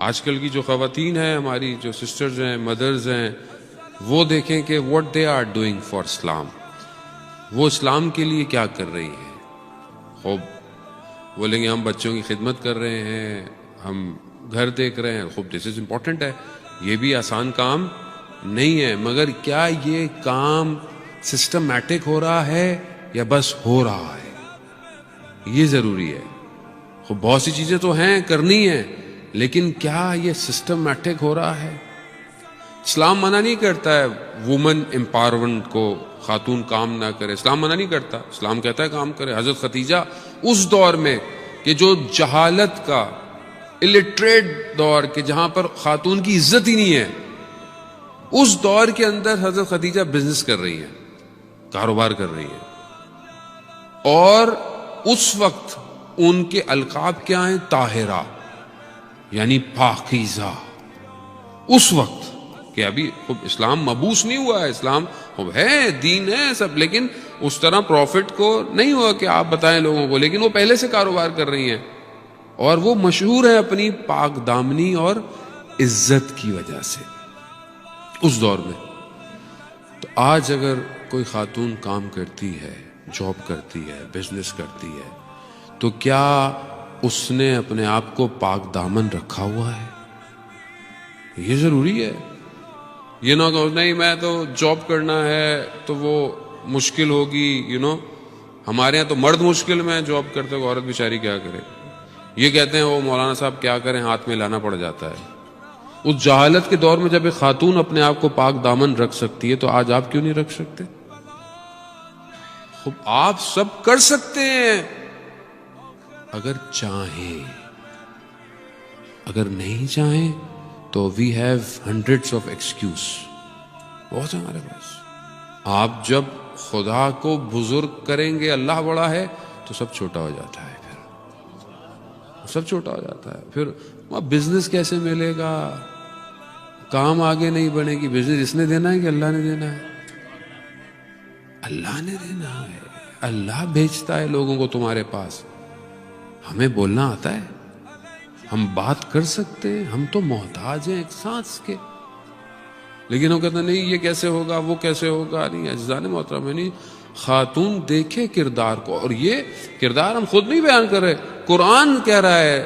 آج کل کی جو خواتین ہیں ہماری، جو سسٹرز ہیں، مدرز ہیں، وہ دیکھیں کہ what they are doing for اسلام، وہ اسلام کے لیے کیا کر رہی ہیں۔ خوب بولیں گے ہم بچوں کی خدمت کر رہے ہیں، ہم گھر دیکھ رہے ہیں، خوب دس از امپورٹنٹ ہے، یہ بھی آسان کام نہیں ہے، مگر کیا یہ کام سسٹمیٹک ہو رہا ہے یا بس ہو رہا ہے، یہ ضروری ہے۔ خوب بہت سی چیزیں تو ہیں کرنی ہیں، لیکن کیا یہ سسٹمیٹک ہو رہا ہے؟ اسلام منع نہیں کرتا ہے وومن امپاورمنٹ کو، خاتون کام نہ کرے، اسلام منع نہیں کرتا، اسلام کہتا ہے کام کرے۔ حضرت خدیجہ اس دور میں کہ جو جہالت کا الٹریٹ دور، کہ جہاں پر خاتون کی عزت ہی نہیں ہے، اس دور کے اندر حضرت خدیجہ بزنس کر رہی ہیں، کاروبار کر رہی ہیں، اور اس وقت ان کے القاب کیا ہیں؟ طاہرہ، یعنی پاکیزہ۔ اس وقت کہ ابھی خوب اسلام مبعوث نہیں ہوا ہے، اسلام خوب ہے، دین ہے سب، لیکن اس طرح پروفٹ کو نہیں ہوا کہ آپ بتائیں لوگوں کو، لیکن وہ پہلے سے کاروبار کر رہی ہیں، اور وہ مشہور ہیں اپنی پاک دامنی اور عزت کی وجہ سے اس دور میں۔ تو آج اگر کوئی خاتون کام کرتی ہے، جاب کرتی ہے، بزنس کرتی ہے، تو کیا اس نے اپنے آپ کو پاک دامن رکھا ہوا ہے؟ یہ ضروری ہے۔ یہ نہ کہ نہیں میں تو جاب کرنا ہے تو وہ مشکل ہوگی، ہمارے ہاں تو مرد مشکل میں جاب کرتے ہو، عورت بیچاری کیا کرے؟ یہ کہتے ہیں وہ مولانا صاحب کیا کریں، ہاتھ میں لانا پڑ جاتا ہے۔ اس جہالت کے دور میں جب ایک خاتون اپنے آپ کو پاک دامن رکھ سکتی ہے تو آج آپ کیوں نہیں رکھ سکتے؟ خوب آپ سب کر سکتے ہیں اگر چاہیں، اگر نہیں چاہیں تو we have hundreds of excuses, بہت ہے ہمارے پاس۔ آپ جب خدا کو بزرگ کریں گے، اللہ بڑا ہے، تو سب چھوٹا ہو جاتا ہے، پھر سب چھوٹا ہو جاتا ہے۔ پھر بزنس کیسے ملے گا؟ کام آگے نہیں بڑھے گی۔ بزنس اس نے دینا ہے کہ اللہ نے دینا ہے؟ اللہ نے دینا ہے، اللہ بھیجتا ہے لوگوں کو تمہارے پاس۔ ہمیں بولنا آتا ہے، ہم بات کر سکتے ہیں، ہم تو محتاج ہیں ایک سانس کے، لیکن وہ کہتے ہیں نہیں یہ کیسے ہوگا، وہ کیسے ہوگا۔ نہیں عزیزان محترم، نہیں، خاتون دیکھے کردار کو، اور یہ کردار ہم خود نہیں بیان کر رہے، قرآن کہہ رہا ہے۔